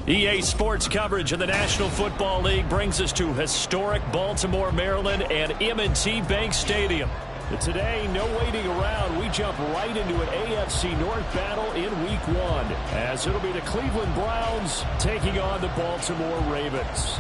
EA Sports coverage of the National Football League brings us to historic Baltimore, Maryland, and M&T Bank Stadium. But today, no waiting around. We jump right into an AFC North battle in Week 1, as it'll be the Cleveland Browns taking on the Baltimore Ravens.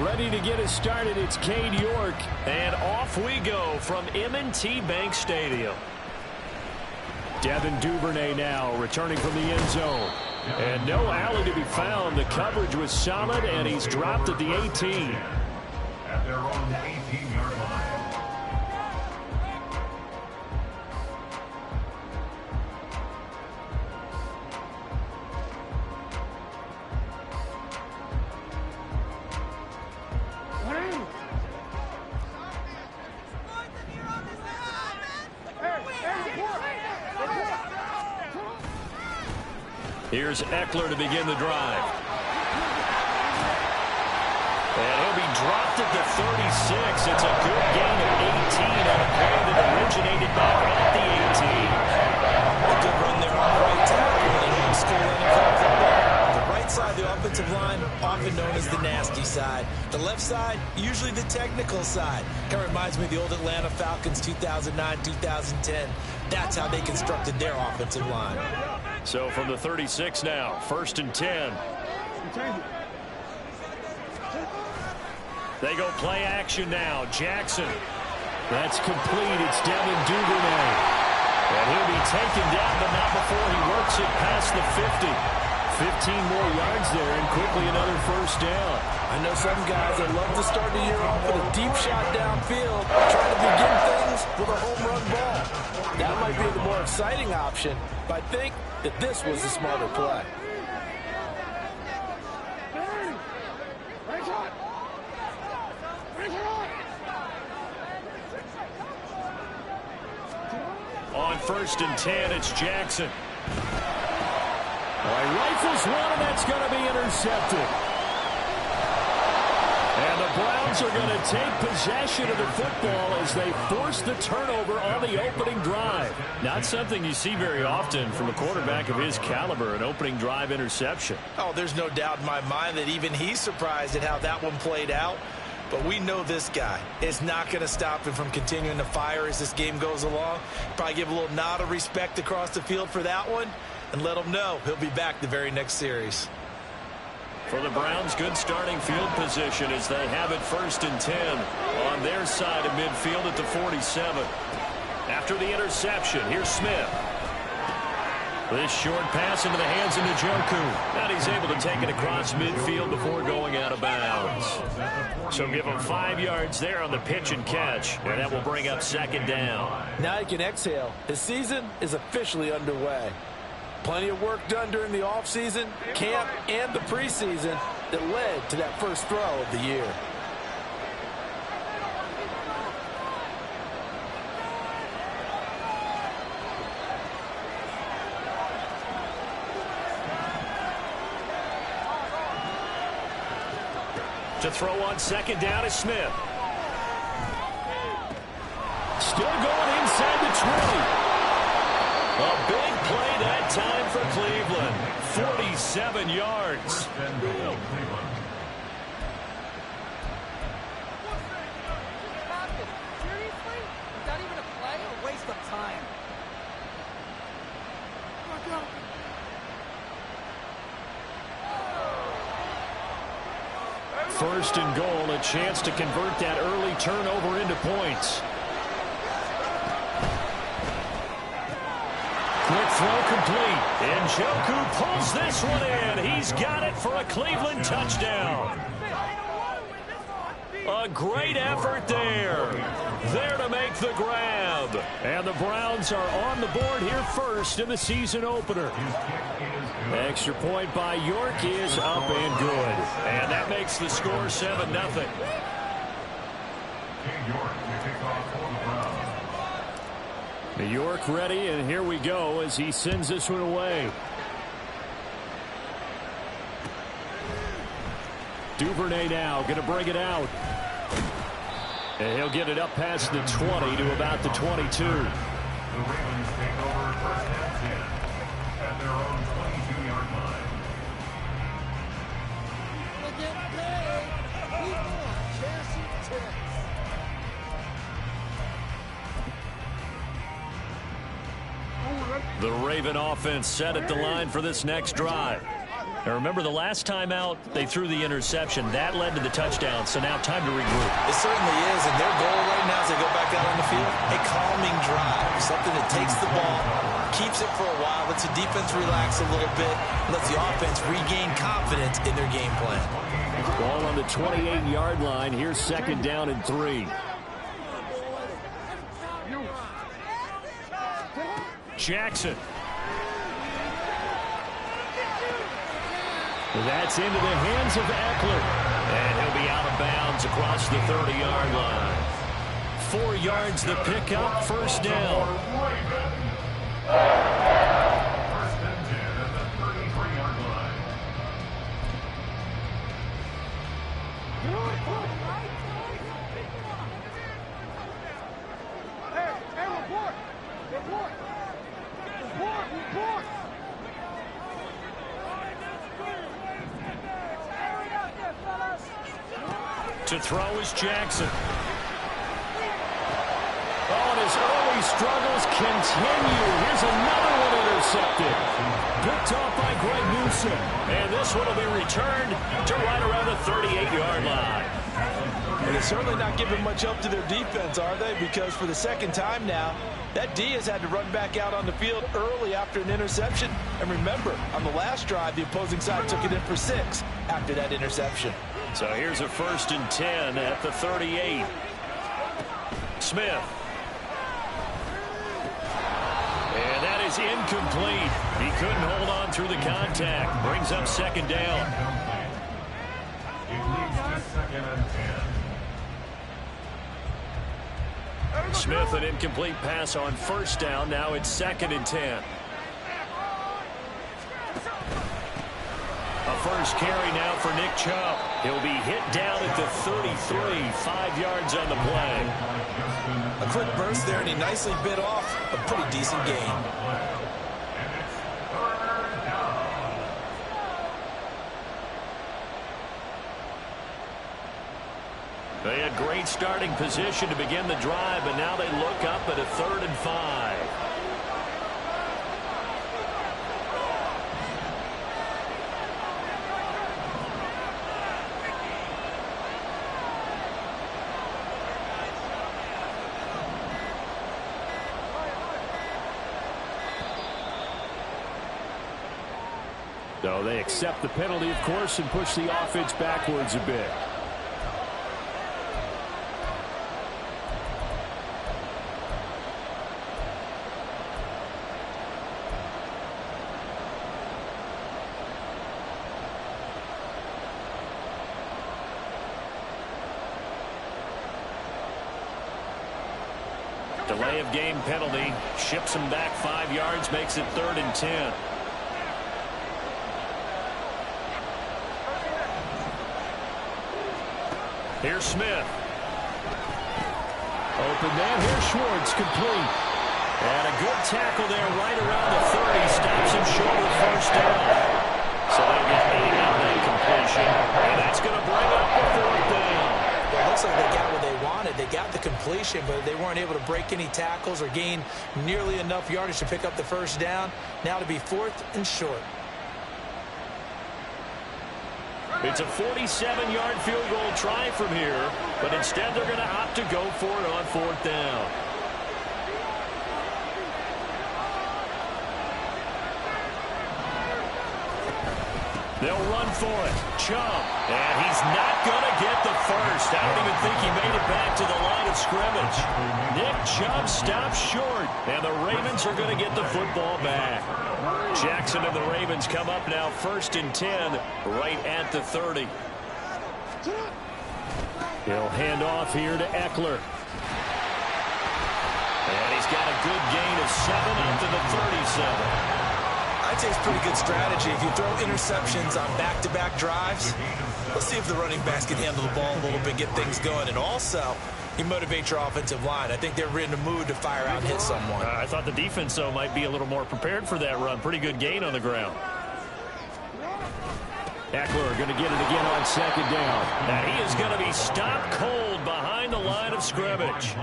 Ready to get us started, it's Cade York, and off we go from M&T Bank Stadium. Devin Duvernay now returning from the end zone. And no alley to be found. The coverage was solid, and he's dropped at the 18. At their own 18-yard line. Here's Eckler to begin the drive. And he'll be dropped at the 36. It's a good gain of 18 on a play that originated back at the 18. A good run there on the right tackle in old school NFL football. The right side of the offensive line, often known as the nasty side. The left side, usually the technical side. Kind of reminds me of the old Atlanta Falcons 2009-2010. That's how they constructed their offensive line. So from the 36 now, 1st and 10. They go play action now. Jackson. That's complete. It's Devin Duvernay. And he'll be taken down, but not before he works it past the 50. 15 more yards there, and quickly another first down. I know some guys that love to start the year off with a deep shot downfield, trying to begin things with a home run ball. That might be the more exciting option, but I think that this was the smarter play. On 1st and 10, it's Jackson. Rifles one, and that's going to be intercepted. And the Browns are going to take possession of the football as they force the turnover on the opening drive. Not something you see very often from a quarterback of his caliber, an opening drive interception. Oh, there's no doubt in my mind that even he's surprised at how that one played out. But we know this guy is not going to stop him from continuing to fire as this game goes along. Probably give a little nod of respect across the field for that one and let him know he'll be back the very next series. For the Browns, good starting field position as they have it 1st and 10 on their side of midfield at the 47. After the interception, here's Smith. This short pass into the hands of Njoku. And he's able to take it across midfield before going out of bounds. So give him 5 yards there on the pitch and catch. And that will bring up 2nd down. Now he can exhale. His season is officially underway. Plenty of work done during the offseason, camp, and the preseason that led to that first throw of the year. To throw on 2nd down is Smith. Still going inside the 20. A big play that time for Cleveland. 47 yards. Seriously? Is that even a play or waste of time? 1st and goal, a chance to convert that early turnover into points. Quick throw complete. And Njoku pulls this one in. He's got it for a Cleveland touchdown. A great effort there. there to make the grab. And the Browns are on the board here first in the season opener. Extra point by York is up and good. And that makes the score 7-0. New York ready, and here we go as he sends this one away. Duvernay now going to bring it out. And he'll get it up past the 20 to about the 22. The Ravens take over first and 10 at their own 22-yard line. Get paid. People are chasing tips. The Raven offense set at the line for this next drive. Now remember, the last time out, they threw the interception. That led to the touchdown, so now time to regroup. It certainly is, and their goal right now as they go back out on the field, a calming drive, something that takes the ball, keeps it for a while, lets the defense relax a little bit, lets the offense regain confidence in their game plan. Ball on the 28-yard line. Here's second down and 3. Jackson. That's into the hands of Eckler. And he'll be out of bounds across the 30-yard line. 4 yards the pickup, first down. First and 10 at the 33-yard line. Hey, report! Report! Report! Report! To throw is Jackson. Oh, and his early struggles continue. Here's another one intercepted. Picked off by Greg Newsome. And this one will be returned to right around the 38-yard line. And they're certainly not giving much help to their defense, are they? Because for the second time now, that D has had to run back out on the field early after an interception. And remember, on the last drive, the opposing side took it in for 6 after that interception. So here's a first and 10 at the 38. Smith. And that is incomplete. He couldn't hold on through the contact. Brings up second down. It leads to second and 10. Smith, an incomplete pass on first down. Now it's second and 10. A first carry now for Nick Chubb. He'll be hit down at the 33, 5 yards on the play. A quick burst there, and he nicely bit off a pretty decent gain. They had great starting position to begin the drive, but now they look up at a 3rd and 5. So they accept the penalty, of course, and push the offense backwards a bit. Delay of game penalty. Ships him back 5 yards, makes it 3rd and 10. Here's Smith. Open man. Here's Schwartz, complete. And a good tackle there right around the 30. Stops him short of first down. So they'll get 8 out of that completion. And that's going to bring up the 4th down. Well, it looks like they got what they wanted. They got the completion, but they weren't able to break any tackles or gain nearly enough yardage to pick up the first down. Now to be 4th and short. It's a 47-yard field goal try from here, but instead they're going to opt to go for it on 4th down. They'll run for it. Chubb. And he's not going to get the first. I don't even think he made it back to the line of scrimmage. Nick Chubb stops short, and the Ravens are going to get the football back. Jackson and the Ravens come up now 1st and 10, right at the 30. He'll hand off here to Eckler. And he's got a good gain of 7 up to the 37. I'd say it's pretty good strategy. If you throw interceptions on back-to-back drives, let's see if the running backs can handle the ball a little bit, get things going. And also, you motivate your offensive line. I think they're in the mood to fire out and hit someone. I thought the defense, though, might be a little more prepared for that run. Pretty good gain on the ground. Eckler going to get it again on 2nd down. And he is going to be stopped cold behind the line of scrimmage.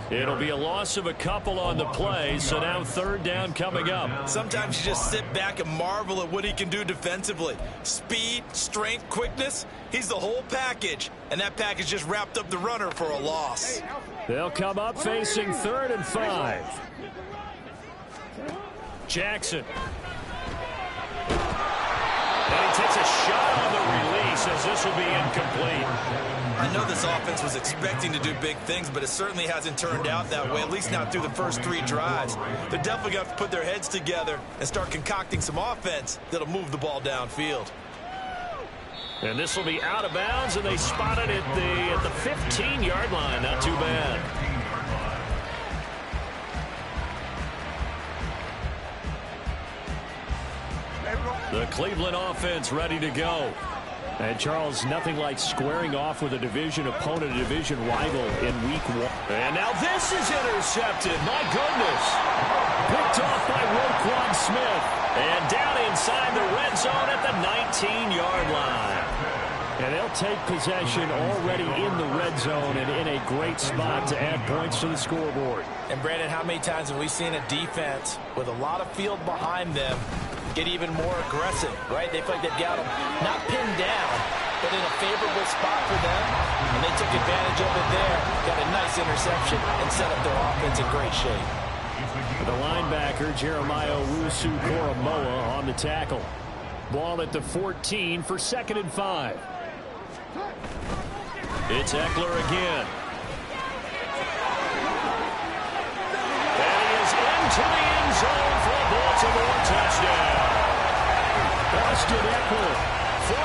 It'll be a loss of a couple on the play, so now 3rd down coming up. Sometimes you just sit back and marvel at what he can do defensively. Speed, strength, quickness, he's the whole package. And that package just wrapped up the runner for a loss. They'll come up facing 3rd and 5. Jackson. And he takes a shot on the release as this will be incomplete. I know this offense was expecting to do big things, but it certainly hasn't turned out that way, at least not through the first 3 drives. They're definitely going to have to put their heads together and start concocting some offense that'll move the ball downfield. And this will be out of bounds, and they spot it at the 15-yard line. Not too bad. The Cleveland offense ready to go. And, Charles, nothing like squaring off with a division opponent, a division rival in week 1. And now this is intercepted. My goodness. Picked off by Roquan Smith. And down inside the red zone at the 19-yard line. And they'll take possession already in the red zone and in a great spot to add points to the scoreboard. And, Brandon, how many times have we seen a defense with a lot of field behind them get even more aggressive, right? They feel like they've got them not pinned down, but in a favorable spot for them, and they took advantage of it there, got a nice interception, and set up their offense in great shape. The linebacker, Jeremiah Owusu-Koramoah, on the tackle. Ball at the 14 for 2nd and 5. It's Eckler again. And he is into the end zone for a Baltimore touchdown. Austin Eckler, 14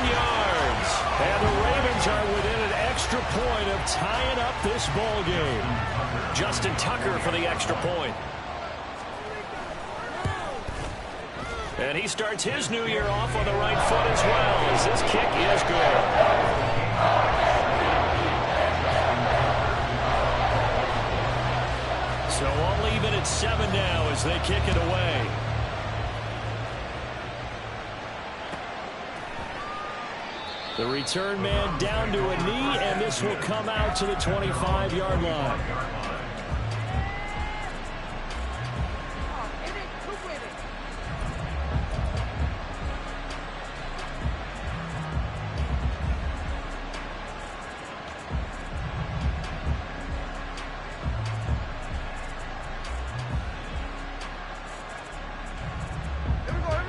yards. And the Ravens are within an extra point of tying up this ball game. Justin Tucker for the extra point. And he starts his new year off on the right foot as well, as this kick is good. So all even at 7 now as they kick it away. The return man down to a knee, and this will come out to the 25-yard line.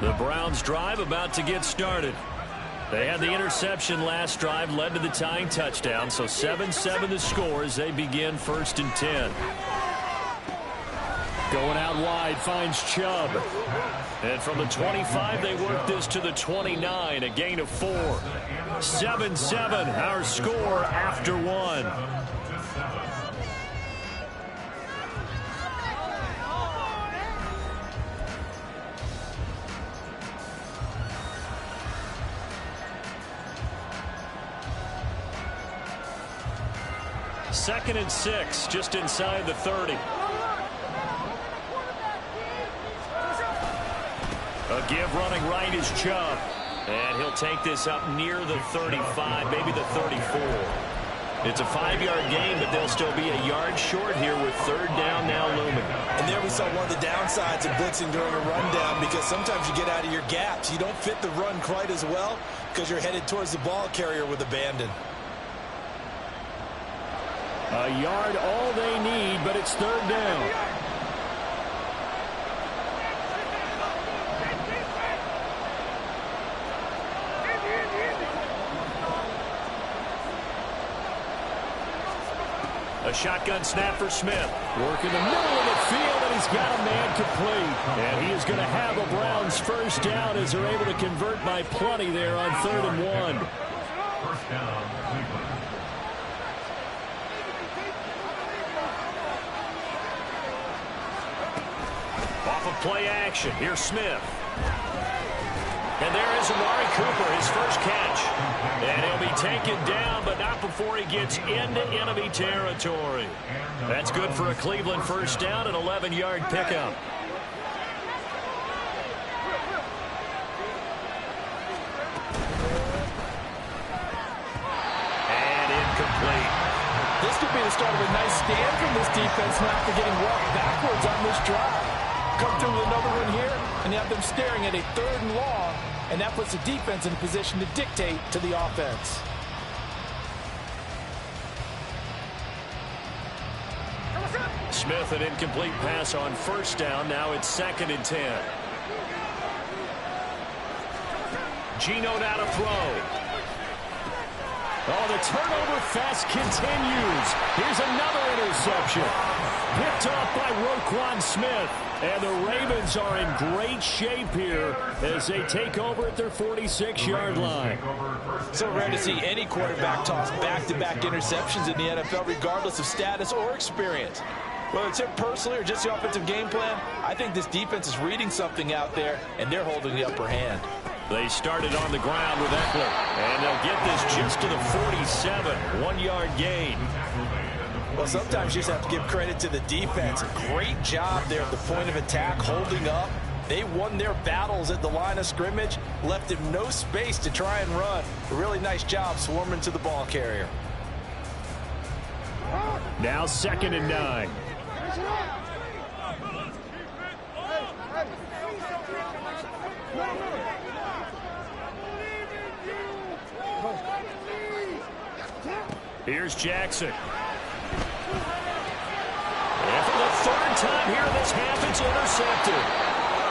The Browns drive about to get started. They had the interception last drive, led to the tying touchdown, so 7-7 the score as they begin 1st and 10. Going out wide, finds Chubb. And from the 25, they work this to the 29, a gain of 4. 7-7, our score after 1. Second and 6, just inside the 30. A give running right is Chubb. And he'll take this up near the 35, maybe the 34. It's a 5-yard gain, but they'll still be a yard short here with 3rd down now looming. And there we saw one of the downsides of blitzing during a rundown, because sometimes you get out of your gaps. You don't fit the run quite as well because you're headed towards the ball carrier with abandon. A yard all they need, but it's 3rd down. A shotgun snap for Smith. Working the middle of the field, and he's got a man complete. And he is going to have the Browns first down as they're able to convert by plenty there on 3rd and 1. First down, Cleveland. Off of play action. Here's Smith. And there is Amari Cooper, his first catch. And he'll be taken down, but not before he gets into enemy territory. That's good for a Cleveland first down, an 11-yard pickup. And incomplete. This could be the start of a nice stand from this defense now after getting walked backwards on this drive. Come through with another one here, and you have them staring at a 3rd and long, and that puts the defense in a position to dictate to the offense. Smith, an incomplete pass on first down. Now it's 2nd and 10. Geno now to throw. Oh, the turnover fest continues. Here's another interception. Picked off by Roquan Smith. And the Ravens are in great shape here as they take over at their 46-yard line. So rare to see any quarterback toss back-to-back interceptions in the NFL, regardless of status or experience. Whether it's him personally or just the offensive game plan, I think this defense is reading something out there, and they're holding the upper hand. They started on the ground with Eckler, and they'll get this just to the 47, 1-yard gain. Well, sometimes you just have to give credit to the defense. Great job there at the point of attack, holding up. They won their battles at the line of scrimmage, left him no space to try and run. A really nice job swarming to the ball carrier. Now 2nd and 9. Here's Jackson. And for the 3rd time here this half, it's intercepted.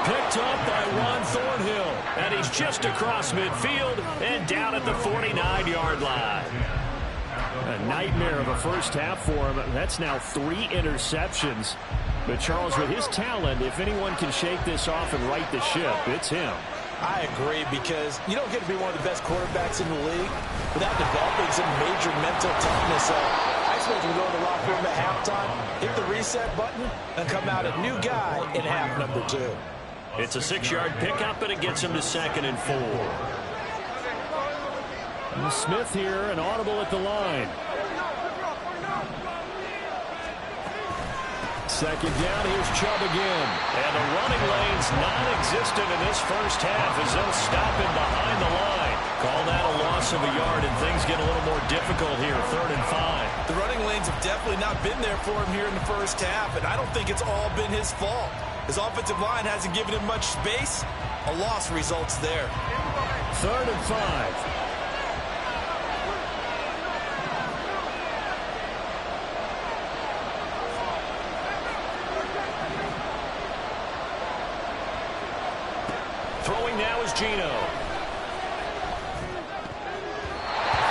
Picked up by Juan Thornhill. And he's just across midfield and down at the 49-yard line. A nightmare of a first half for him. That's now 3 interceptions. But Charles, with his talent, if anyone can shake this off and right the ship, it's him. I agree, because you don't get to be one of the best quarterbacks in the league without developing some major mental toughness. So I expect him to go in the locker room at halftime, hit the reset button, and come out a new guy in half number 2. It's a 6-yard pickup, and it gets him to 2nd and 4. And Smith here, an audible at the line. 2nd down, here's Chubb again. And the running lane's non-existent in this first half as they'll stop him behind the line. Call that a loss of a yard, and things get a little more difficult here, 3rd and 5. The running lanes have definitely not been there for him here in the first half, and I don't think it's all been his fault. His offensive line hasn't given him much space. A loss results there. 3rd and 5. Throwing now is Geno.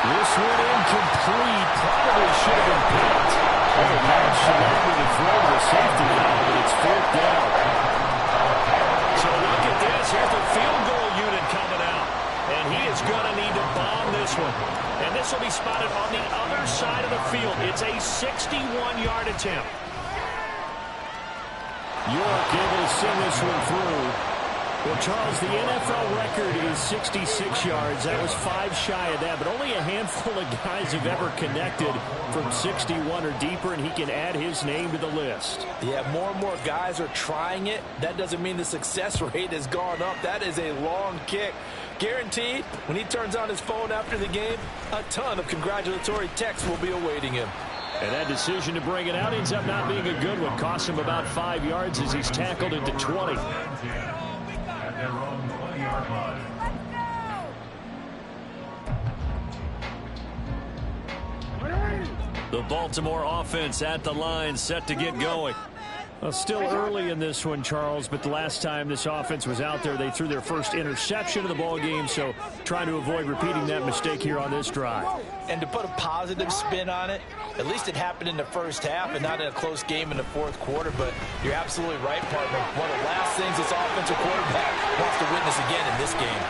This one incomplete. Probably should have been picked. Oh, man, Shalom to throw to the safety now, but it's 4th down. So look at this. Here's the field goal unit coming out. And he is going to need to bomb this one. And this will be spotted on the other side of the field. It's a 61-yard attempt. York able to send this one through. Well, Charles, the NFL record is 66 yards. That was 5 shy of that, but only a handful of guys have ever connected from 61 or deeper, and he can add his name to the list. Yeah, more and more guys are trying it. That doesn't mean the success rate has gone up. That is a long kick. Guaranteed, when he turns on his phone after the game, a ton of congratulatory texts will be awaiting him. And that decision to bring it out ends up not being a good one. Cost him about 5 yards as he's tackled into 20. Their own 20-yard line. The Baltimore offense at the line, set to get going. Well, still early in this one, Charles, but the last time this offense was out there, they threw their first interception of the ball game, so trying to avoid repeating that mistake here on this drive. And to put a positive spin on it, at least it happened in the first half and not in a close game in the fourth quarter. But you're absolutely right, partner. One of the last things this offensive quarterback wants to witness again in this game.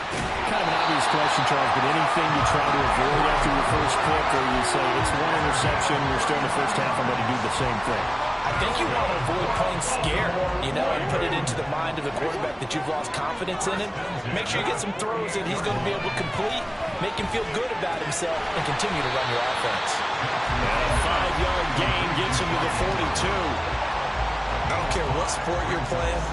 Kind of an obvious question, Charles, but anything you try to avoid after your first pick, or you say it's one interception, we're still in the first half, I'm going to do the same thing? I think you want to avoid playing scared, and put it into the mind of the quarterback that you've lost confidence in him. Make sure you get some throws that he's going to be able to complete, make him feel good about himself, and continue to run your offense. And a 5-yard gain gets him to the 42. I don't care what sport you're playing.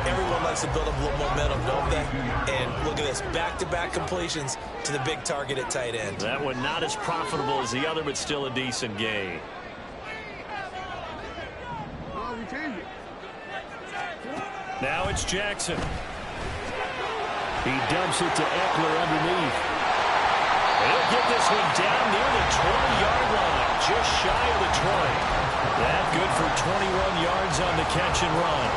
Everyone likes to build up a little momentum, don't they? And look at this, back-to-back completions to the big target at tight end. That one not as profitable as the other, but still a decent gain. Now it's Jackson. He dumps it to Eckler underneath. He'll get this one down near the 20-yard line, just shy of the 20. That good for 21 yards on the catch and run.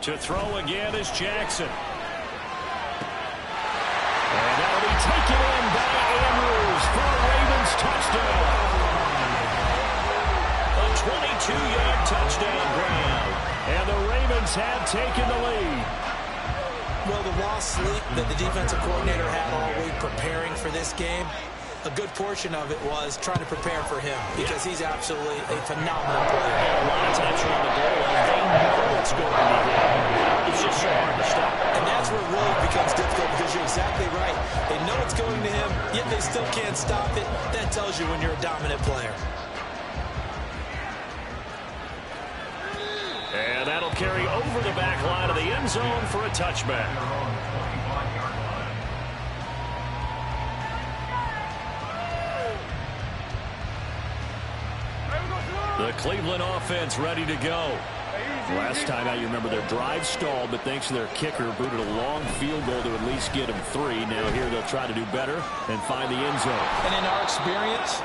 To throw again is Jackson. And that'll be taken in by Andrews for a Ravens touchdown. A 22-yard touchdown ground. And the Ravens have taken the lead. Well, the lost sleep that the defensive coordinator had all week preparing for this game, a good portion of it was trying to prepare for him because he's absolutely a phenomenal player. And a lot of times around the goal line, they know it's going to be there. It's just so hard to stop. And that's where it really becomes difficult because you're exactly right. They know it's going to him, yet they still can't stop it. That tells you when you're a dominant player. And that'll carry over the back line of the end zone for a touchback. The Cleveland offense ready to go. Last time out, you remember their drive stalled, but thanks to their kicker, booted a long field goal to at least get them 3. Now here they'll try to do better and find the end zone. And in our experience,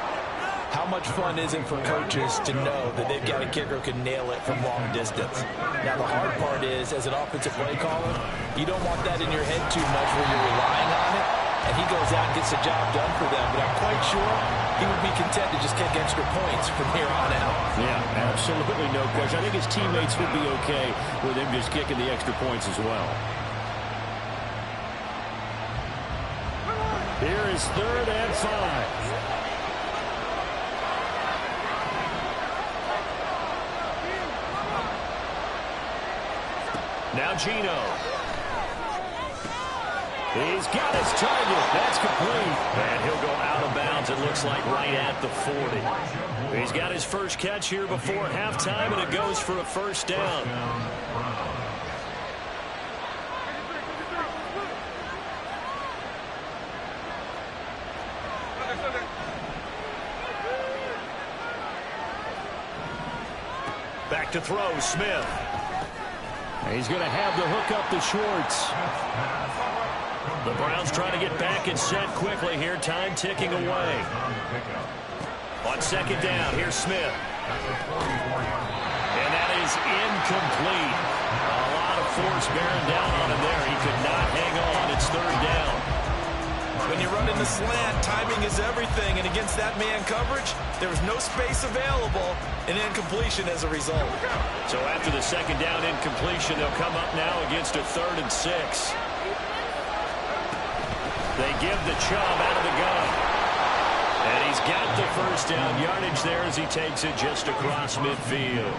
how much fun is it for coaches to know that they've got a kicker who can nail it from long distance? Now, the hard part is, as an offensive play caller, you don't want that in your head too much where you're relying on it. And he goes out and gets the job done for them. But I'm quite sure he would be content to just kick extra points from here on out. Yeah, absolutely no question. I think his teammates would be okay with him just kicking the extra points as well. Here is 3rd and 5. Now Gino. He's got his target. That's complete. And he'll go out of bounds, it looks like, right at the 40. He's got his first catch here before halftime, and it goes for a first down. Back to throw, Smith. He's going to have the hook up to Schwartz. The Browns trying to get back and set quickly here. Time ticking away. On 2nd down, here's Smith. And that is incomplete. A lot of force bearing down on him there. He could not hang on. It's 3rd down. When you run in the slant, timing is everything. And against that man coverage, there was no space available, and incompletion as a result. So after the 2nd down incompletion, they'll come up now against a 3rd and 6. They give the Chubb out of the gun. And he's got the first down yardage there as he takes it just across midfield.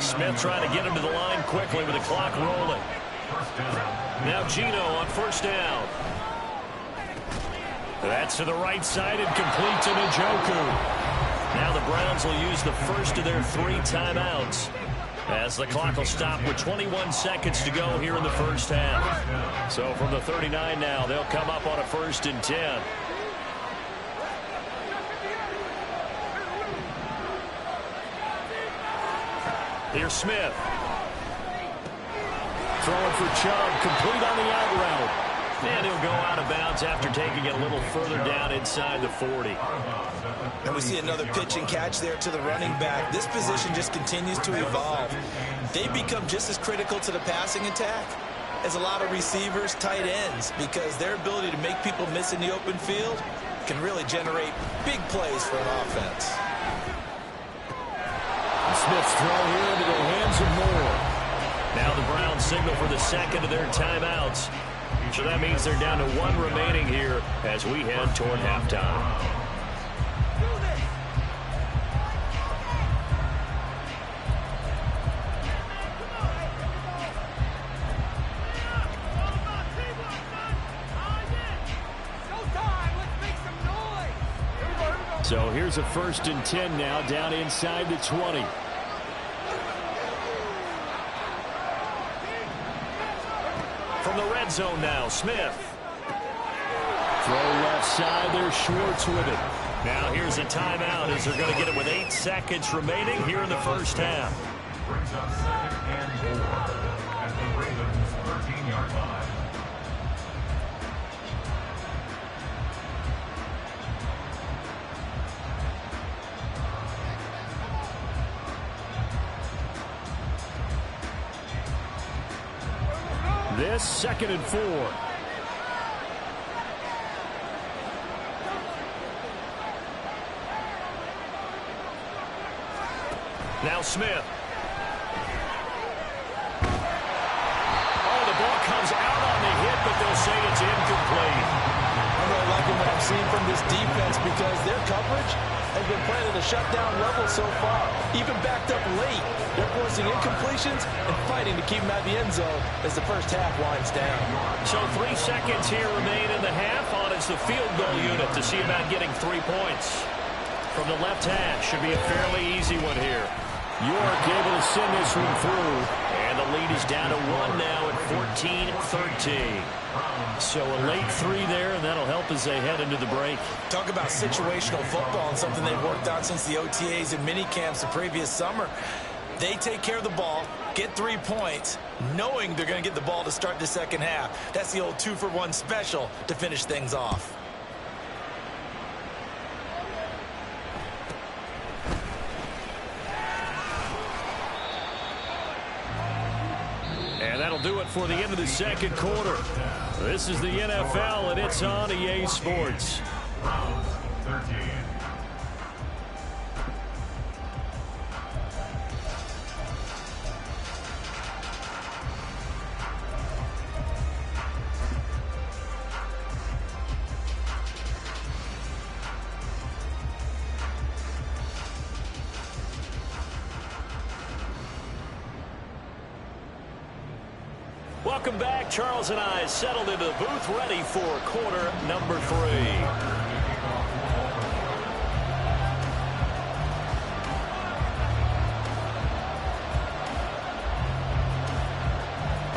Smith trying to get him to the line quickly with the clock rolling. Now Gino on 1st down. That's to the right side and complete to Njoku. Now the Browns will use the first of their 3 timeouts as the clock will stop with 21 seconds to go here in the first half. So from the 39 now, they'll come up on a 1st and 10. Here's Smith. Throwing for Chubb, complete on the out route. And he'll go out of bounds after taking it a little further down inside the 40. And we see another pitch and catch there to the running back. This position just continues to evolve. They become just as critical to the passing attack as a lot of receivers, tight ends, because their ability to make people miss in the open field can really generate big plays for an offense. Smith's throw here into the hands of Moore. Now the Browns signal for the second of their timeouts. So that means they're down to one remaining here as we head toward halftime. So here's a 1st and 10 now, down inside the 20. From the red zone now, Smith. Throw left side, there's Schwartz with it. Now here's a timeout as they're going to get it with 8 seconds remaining here in the first half. Brings up 2nd and 4 at the Ravens' 13-yard line. This 2nd and 4. Now Smith. Oh, the ball comes out on the hit, but they'll say it's incomplete. I'm really liking what I'm seeing from this defense because their coverage has been playing at a shutdown level so far. Even backed up late, they're forcing incompletions and fighting to keep them out of the end zone as the first half winds down. So 3 seconds here remain in the half on as the field goal unit to see about getting 3 points. From the left hash, should be a fairly easy one here. York able to send this one through. And the lead is down to 1 now at 14-13. So a late 3 there, and that'll help as they head into the break. Talk about situational football and something they've worked on since the OTAs and mini camps the previous summer. They take care of the ball, get 3 points, knowing they're going to get the ball to start the second half. That's the old 2-for-1 special to finish things off. And that'll do it for the end of the second quarter. This is the NFL, and it's on EA Sports. Browns 13. Welcome back. Charles and I settled into the booth ready for quarter number 3.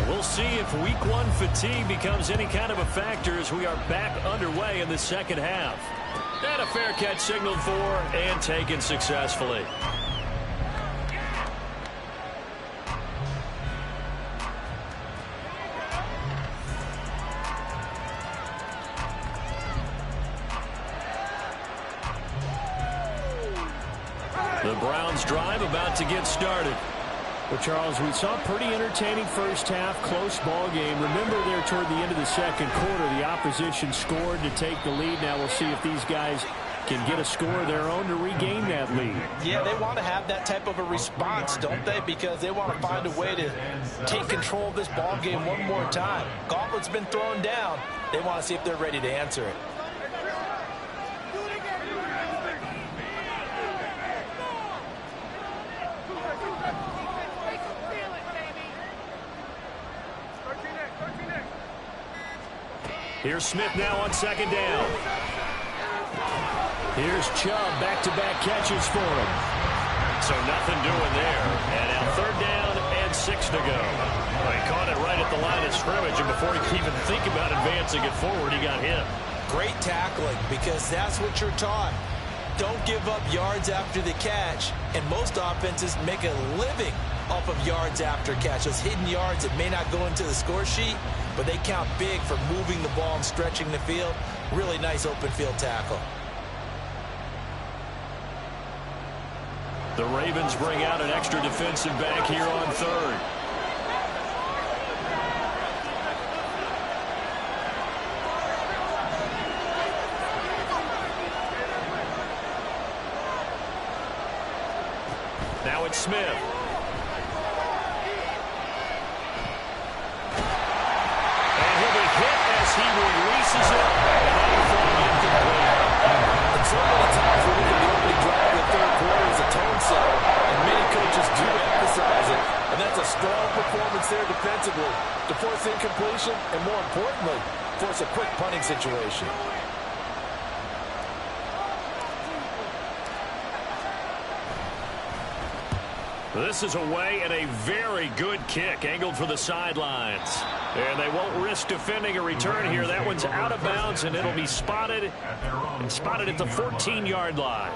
We'll see if week 1 fatigue becomes any kind of a factor as we are back underway in the second half. And a fair catch signaled for and taken successfully. The Browns drive about to get started. Well, Charles, we saw a pretty entertaining first half, close ball game. Remember there toward the end of the second quarter, the opposition scored to take the lead. Now we'll see if these guys can get a score of their own to regain that lead. Yeah, they want to have that type of a response, don't they? Because they want to find a way to take control of this ball game one more time. Gauntlet's been thrown down. They want to see if they're ready to answer it. Here's Smith now on second down. Here's Chubb, back-to-back catches for him. So nothing doing there. And now third down and 6 to go. Well, he caught it right at the line of scrimmage, and before he could even think about advancing it forward, he got hit. Great tackling, because that's what you're taught. don't give up yards after the catch, and most offenses make a living off of yards after catch. Those hidden yards that may not go into the score sheet, but they count big for moving the ball and stretching the field. Really nice open field tackle. The Ravens bring out an extra defensive back here on third. Now it's Smith. And he'll be hit as he releases it. And that'll fall incomplete. And so many times we look at the opening drive of the third quarter as a tone setter, and many coaches do emphasize it. And that's a strong performance there defensively to force incompletion and, more importantly, force a quick punting situation. This is away and a very good kick angled for the sidelines. And they won't risk defending a return here. That one's out of bounds, and it'll be spotted at the 14-yard line.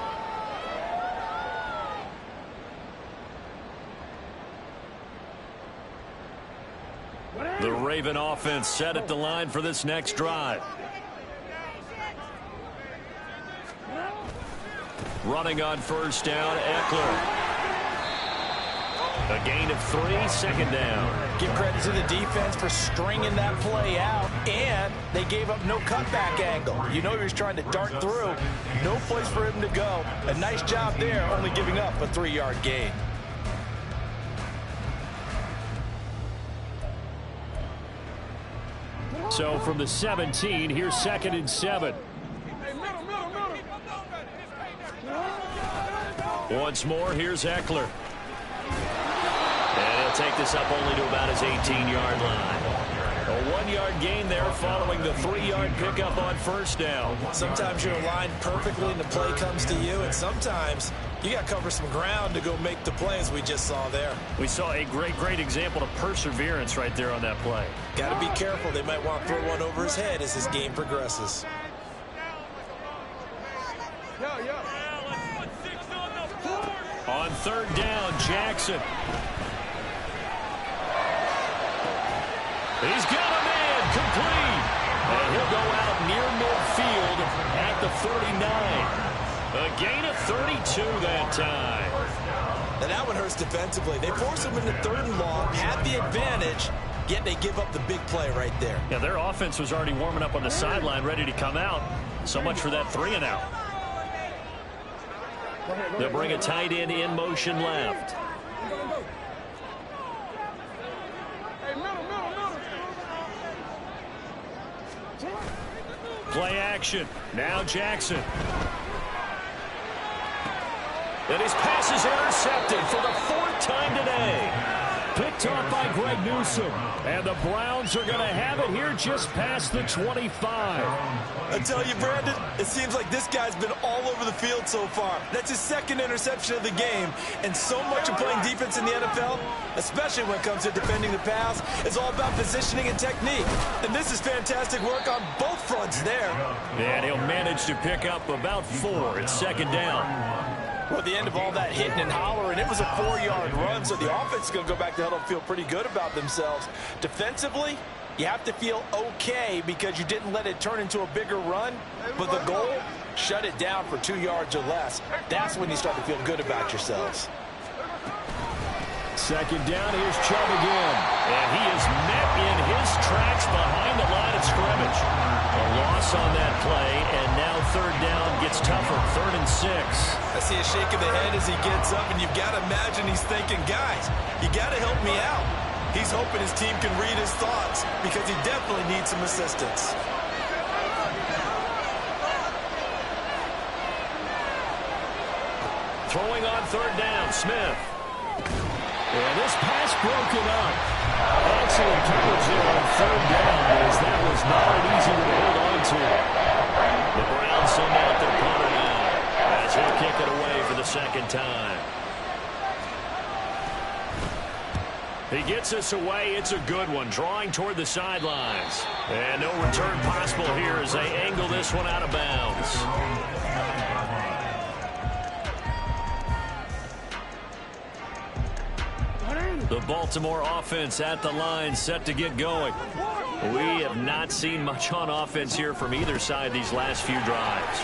The Raven offense set at the line for this next drive. Running on first down, Eckler. A gain of 3, second down. Give credit to the defense for stringing that play out, and they gave up no cutback angle. You know he was trying to dart through. No place for him to go. A nice job there, only giving up a 3-yard gain. So from the 17, here's 2nd and 7. Once more, here's Eckler. And he'll take this up only to about his 18-yard line. A 1-yard gain there following the 3-yard pickup on first down. Sometimes you're aligned perfectly and the play comes to you, and sometimes you got to cover some ground to go make the play, as we just saw there. We saw a great example of perseverance right there on that play. Got to be careful. They might want to throw one over his head as his game progresses. On third down, Jackson. He's got a man complete. And he'll go out near midfield at the 39. A gain of 32 that time. Now that one hurts defensively. They force him into 3rd and long, have the advantage, yet they give up the big play right there. Yeah, their offense was already warming up on the sideline, ready to come out. So much for that 3-and-out. They'll bring a tight end in motion left. Play action. Now Jackson. And his pass is intercepted for the 4th time today. Picked off by Greg Newsome. And the Browns are going to have it here just past the 25. I tell you, Brandon, it seems like this guy's been all over the field so far. That's his 2nd interception of the game. And so much of playing defense in the NFL, especially when it comes to defending the pass, is all about positioning and technique. And this is fantastic work on both fronts there. And he'll manage to pick up about 4. It's 2nd down. Well, at the end of all that hitting and hollering, it was a 4-yard run, so the offense is going to go back to huddle and feel pretty good about themselves. Defensively, you have to feel okay because you didn't let it turn into a bigger run, but the goal, shut it down for 2 yards or less. That's when you start to feel good about yourselves. 2nd down, here's Chubb again. And he is met in his tracks behind the line of scrimmage. A loss on that play, and now 3rd down gets tougher, 3rd and 6. I see a shake of the head as he gets up, and you've got to imagine he's thinking, guys, you got to help me out. He's hoping his team can read his thoughts because he definitely needs some assistance. Throwing on 3rd down, Smith. And this pass broken up. Excellent coverage there on 3rd down, as that was not an easy one to hold on to. The Browns send out their punter now as he'll kick it away for the 2nd time. He gets us away. It's a good one, drawing toward the sidelines. And no return possible here as they angle this one out of bounds. The Baltimore offense at the line, set to get going. We have not seen much on offense here from either side these last few drives.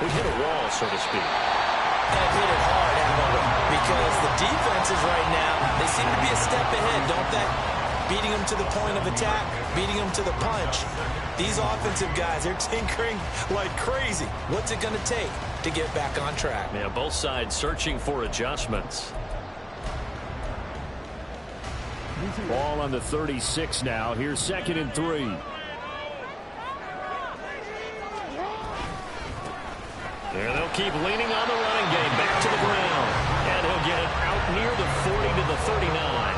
We hit a wall, so to speak. And hit it hard, haven't we? Because the defenses right now, they seem to be a step ahead, don't they? Beating them to the point of attack, beating them to the punch. These offensive guys, they're tinkering like crazy. What's it going to take to get back on track? Yeah, both sides searching for adjustments. Ball on the 36 now. Here's 2nd and 3. And they'll keep leaning on the running game. Back to the ground. And he'll get it out near the 40 to the 39.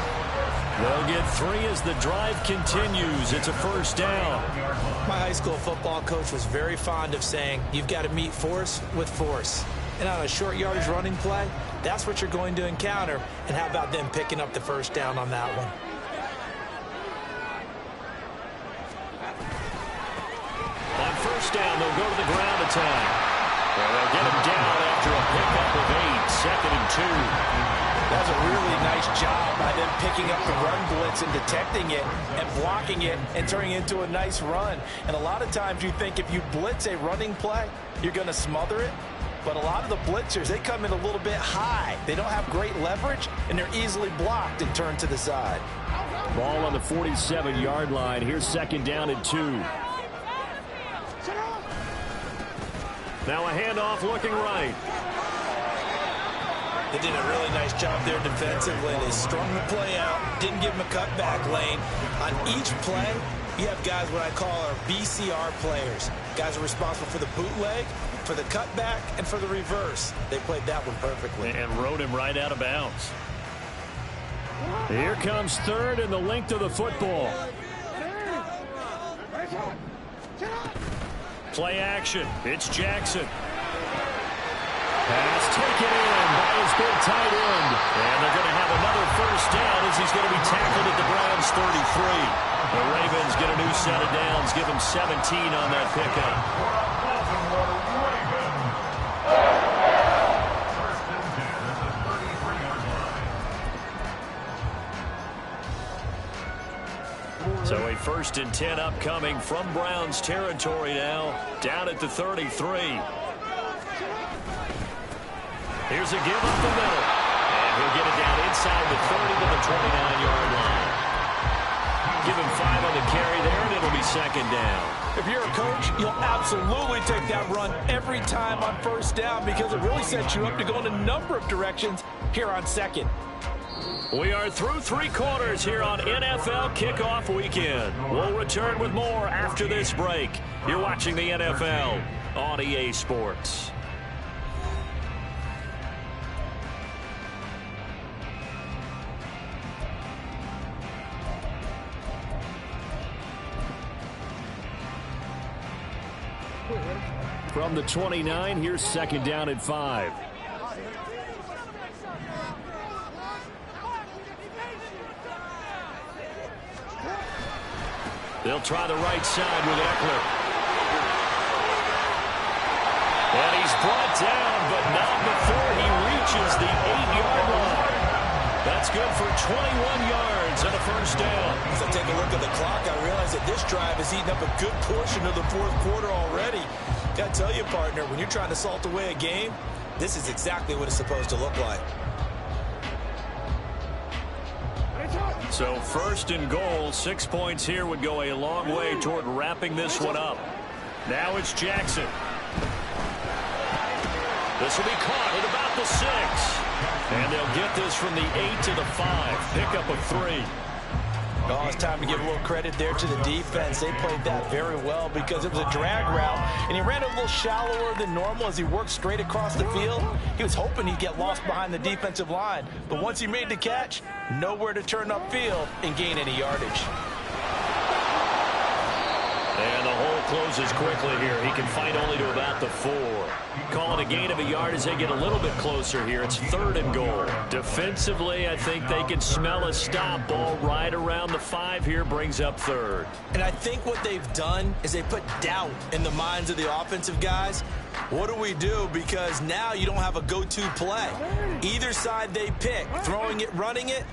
They'll get 3 as the drive continues. It's a first down. My high school football coach was very fond of saying, you've got to meet force with force. And on a short yardage running play, that's what you're going to encounter. And how about them picking up the first down on that one? On first down, they'll go to the ground attack. And they'll get him down after a pickup of 8. 2nd and 2. That was a really nice job by them picking up the run blitz and detecting it and blocking it and turning it into a nice run. And a lot of times you think if you blitz a running play, you're going to smother it. But a lot of the blitzers, they come in a little bit high. They don't have great leverage, and they're easily blocked and turned to the side. Ball on the 47-yard line. Here's 2nd down and 2. Now a handoff looking right. They did a really nice job there defensively. They strung the play out, didn't give him a cutback lane. On each play, you have guys what I call our BCR players. Guys are responsible for the bootleg, for the cutback, and for the reverse. They played that one perfectly. And rode him right out of bounds. Here comes 3rd and the length of the football. Play action. It's Jackson. Pass taken in by his big tight end. And they're going to have another first down as he's going to be tackled at the Browns' 33. The Ravens get a new set of downs, give him 17 on that pickup. So a 1st and 10 upcoming from Browns territory now, down at the 33. Here's a give up the middle. And he'll get it down inside the 30 to the 29-yard line. Give him 5 on the carry there, and it'll be 2nd down. If you're a coach, you'll absolutely take that run every time on first down because it really sets you up to go in a number of directions here on 2nd. We are through 3 quarters here on NFL Kickoff Weekend. We'll return with more after this break. You're watching the NFL on EA Sports. From the 29, here's 2nd down and 5. They'll try the right side with Eckler. And he's brought down, but not before he reaches the 8-yard line. That's good for 21 yards and a first down. As I take a look at the clock, I realize that this drive has eaten up a good portion of the 4th quarter already. Got to tell you, partner, when you're trying to salt away a game, this is exactly what it's supposed to look like. So 1st and goal, 6 points here would go a long way toward wrapping this one up. Now it's Jackson. This will be caught at about the 6. And they'll get this from the 8 to the 5. Pickup of 3. Oh, it's time to give a little credit there to the defense. They played that very well because it was a drag route, and he ran a little shallower than normal as he worked straight across the field. He was hoping he'd get lost behind the defensive line, but once he made the catch, nowhere to turn upfield and gain any yardage. And the hole closes quickly here. He can fight only to about the 4. Call it a gain of a yard as they get a little bit closer here. It's 3rd and goal. Defensively, I think they can smell a stop. Ball right around the 5 here, brings up 3rd. And I think what they've done is they put doubt in the minds of the offensive guys. What do we do? Because now you don't have a go-to play. Either side they pick, throwing it, running it,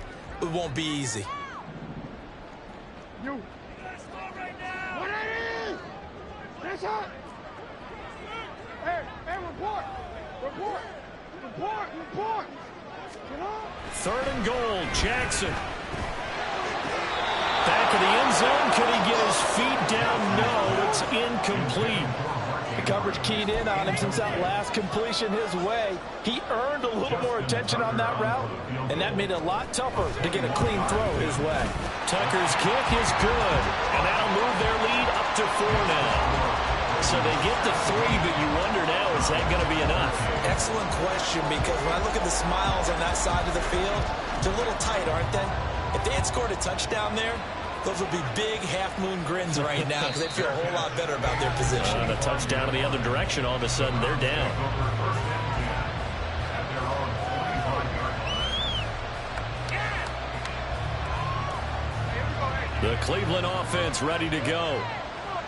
it won't be easy. You. What it is? That's hot. Hey, report. Get on. 3rd and goal, Jackson. Back of the end zone. Could he get his feet down? No, it's incomplete. The coverage keyed in on him since that last completion his way. He earned a little more attention on that route, and that made it a lot tougher to get a clean throw his way. Tucker's kick is good, and that'll move their lead up to 4 now. So they get to 3, but you wonder now, is that going to be enough? Excellent question, because when I look at the smiles on that side of the field, they're a little tight, aren't they? If they had scored a touchdown there, those would be big half-moon grins right now because they feel a whole lot better about their position. And a touchdown in the other direction, all of a sudden they're down. The Cleveland offense ready to go.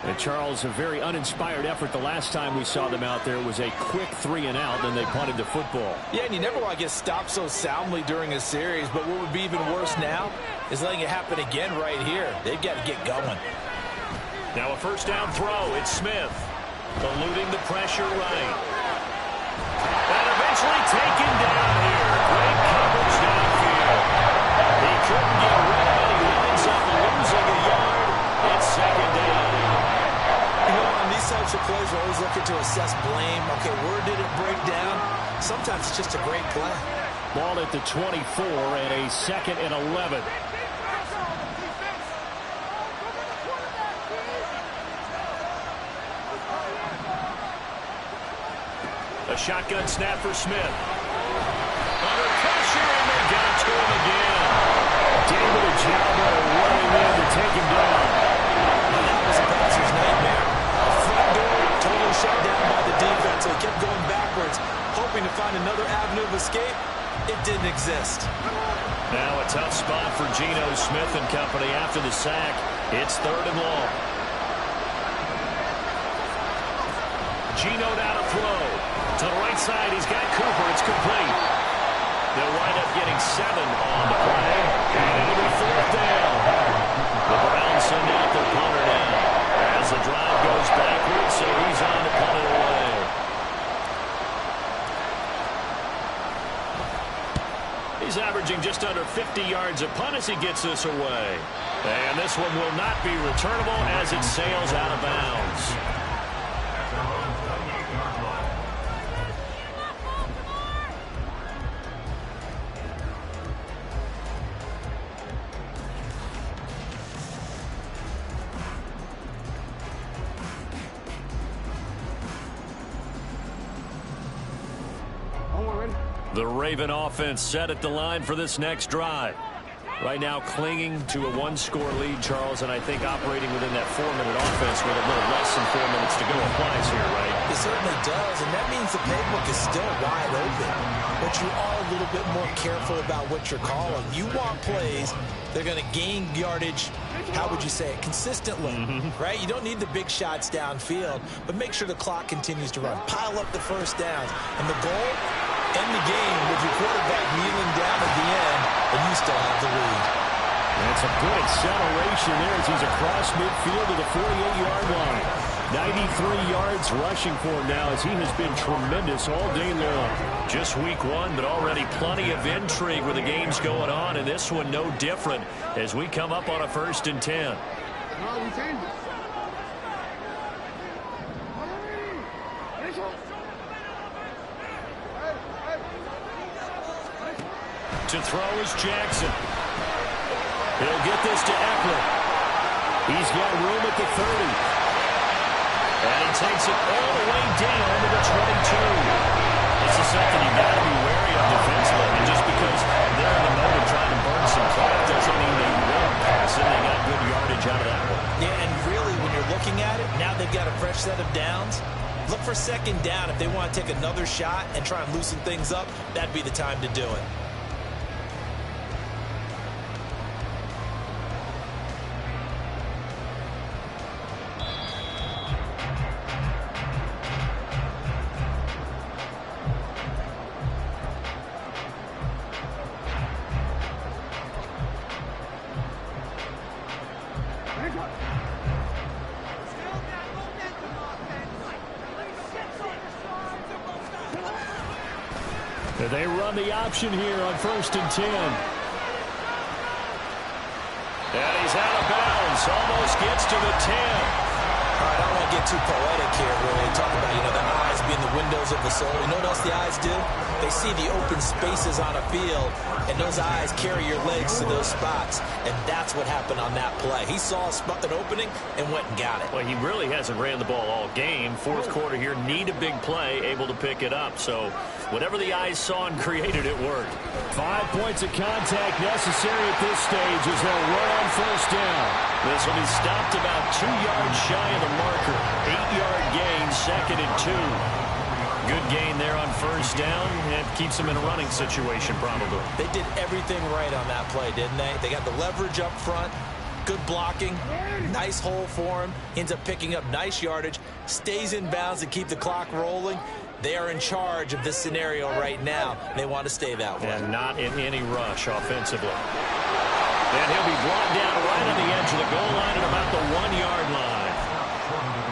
And Charles, a very uninspired effort. The last time we saw them out there was a quick 3 and out, then they punted the football. Yeah, and you never want to get stopped so soundly during a series, but what would be even worse now is letting it happen again right here. They've got to get going. Now a first down throw. It's Smith. Eluding the pressure right. And eventually taken down here. Great coverage downfield. He couldn't get rid of it. He winds up losing a yard. It's 2nd down. You know, on these types of plays, we're always looking to assess blame. Okay, where did it break down? Sometimes it's just a great play. Ball at the 24 and a 2nd and 11. A shotgun snap for Smith. Under pressure, and they got to him again. David Ojabo running in to take him down. That was a passer's nightmare. A front door totally shut down by the defense. So he kept going backwards, hoping to find another avenue of escape. It didn't exist. Now a tough spot for Geno Smith and company after the sack. It's 3rd and long. Geno now to throw. To the right side, he's got Cooper. It's complete. They'll wind up getting 7 on the play. And it'll be 4th down. The Browns send out their punter now. As the drive goes backwards, so he's on to punt it away. He's averaging just under 50 yards a punt as he gets this away. And this one will not be returnable as it sails out of bounds. The Raven offense set at the line for this next drive. Right now clinging to a 1-score lead, Charles, and I think operating within that 4-minute offense with a little less than 4 minutes to go applies here, right? It certainly does, and that means the playbook is still wide open. But you are a little bit more careful about what you're calling. You want plays that are going to gain yardage, how would you say it, consistently, right? You don't need the big shots downfield, but make sure the clock continues to run. Pile up the first downs, and the goal, end the game with your quarterback kneeling down at the end, and you still have the lead. And it's a good acceleration there as he's across midfield to the 48-yard line. 93 yards rushing for him now as he has been tremendous all day long. Just week 1, but already plenty of intrigue with the games going on, and this one no different as we come up on a 1st and 10. To throw is Jackson. He'll get this to Eckler. He's got room at the 30. And he takes it all the way down to the 22. This is something you've got to be wary of defensively. And just because they're in the mode of trying to burn some clock doesn't mean they won't pass it. They got good yardage out of that one. Yeah, and really, when you're looking at it, now they've got a fresh set of downs. Look for 2nd down. If they want to take another shot and try and loosen things up, that'd be the time to do it. They run the option here on 1st and 10. And he's out of bounds. Almost gets to the 10. All right, I don't want to get too poetic here when we talk about, the eyes being the windows of the soul. You know what else the eyes do? They see the open spaces on a field, and those eyes carry your legs to those spots. And that's what happened on that play. He saw an opening and went and got it. Well, he really hasn't ran the ball all game. 4th quarter here, need a big play, able to pick it up. So whatever the eyes saw and created, it worked. 5 points of contact necessary at this stage as they'll run on 1st down. This will be stopped about 2 yards shy of the marker. 8-yard gain, 2nd and 2. Good gain there on 1st down, and keeps them in a running situation probably. They did everything right on that play, didn't they? They got the leverage up front, good blocking, nice hole for him, ends up picking up nice yardage, stays in bounds to keep the clock rolling. They are in charge of this scenario right now. They want to stay that way. And not in any rush offensively. And he'll be brought down right on the edge of the goal line at about the 1-yard line.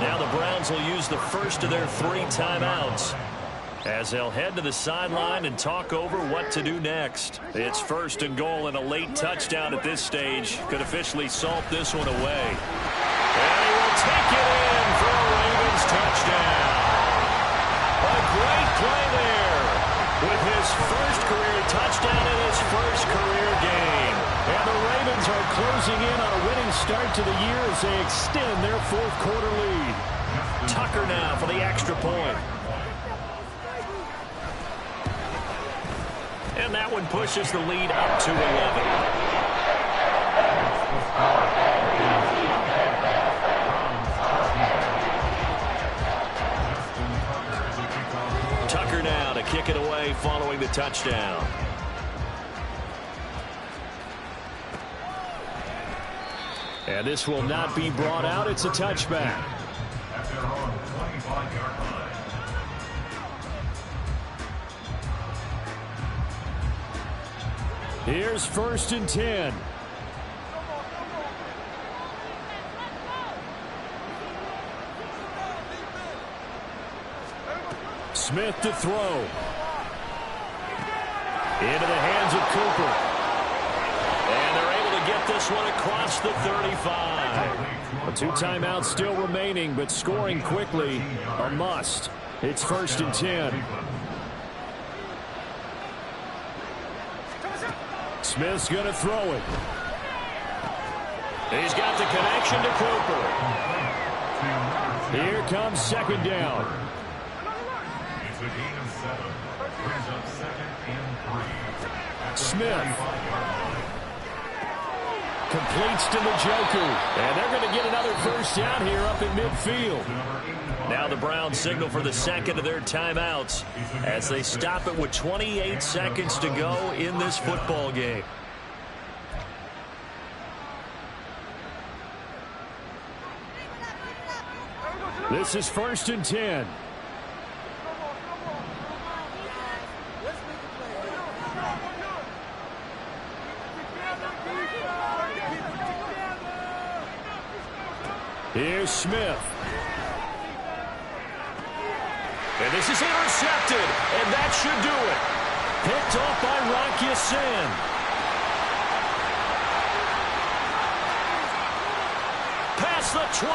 Now the Browns will use the first of their 3 timeouts as they'll head to the sideline and talk over what to do next. It's 1st and goal, and a late touchdown at this stage could officially salt this one away. And he will take it in for a Ravens touchdown. A great play there with his first career touchdown in his first career game. And the Ravens are closing in on a winning start to the year as they extend their 4th quarter lead. Tucker now for the extra point. And that one pushes the lead up to 11. Tucker now to kick it away following the touchdown. And this will not be brought out. It's a touchback. At their own 25-yard line. Here's 1st and 10. Smith to throw. Into the hands of Cooper. And they're able to get this one across the 35. 2 timeouts still remaining, but scoring quickly a must. It's 1st and 10. Smith's going to throw it. He's got the connection to Cooper. Here comes 2nd down. It's a gain of 7. Brings up 2nd and 3. Smith completes to Njoku. And they're going to get another 1st down here up in midfield. Now the Browns signal for the 2nd of their timeouts as they stop it with 28 seconds to go in this football game. This is 1st and 10. Here's Smith. And this is intercepted, and that should do it. Picked off by Rock Ya-Sin. Past the 20.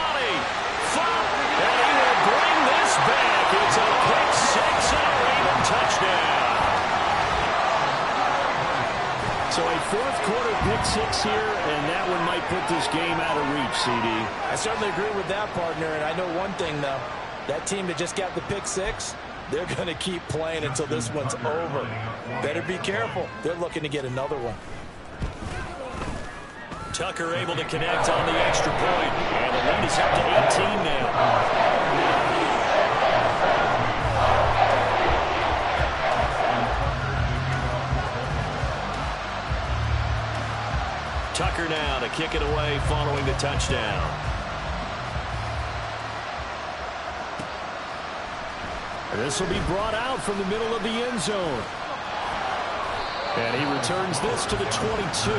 And he will bring this back. It's a pick 6 and a Raven touchdown. So a 4th quarter pick 6 here, and that one might put this game out of reach, CD. I certainly agree with that, partner, and I know one thing, though. That team that just got the pick 6, they're going to keep playing until this one's over. Better be careful. They're looking to get another one. Tucker able to connect on the extra point. And the lead is up to 18 now. Tucker now to kick it away following the touchdown. This will be brought out from the middle of the end zone. And he returns this to the 22.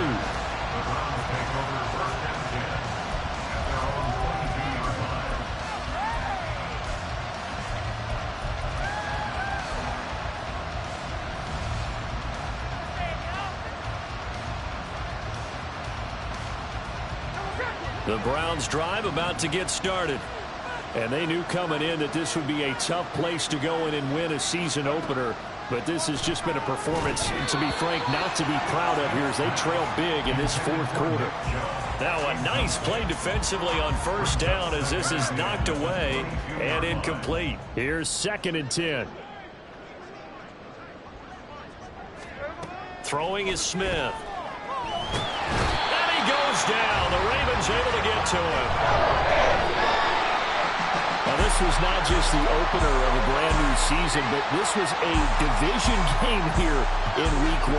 The Browns drive about to get started. And they knew coming in that this would be a tough place to go in and win a season opener. But this has just been a performance, to be frank, not to be proud of here as they trail big in this fourth quarter. Now a nice play defensively on first down as this is knocked away and incomplete. Here's 2nd and 10. Throwing is Smith. And he goes down. The Ravens able to get to him. Now, this was not just the opener of a brand new season, but this was a division game here in Week 1.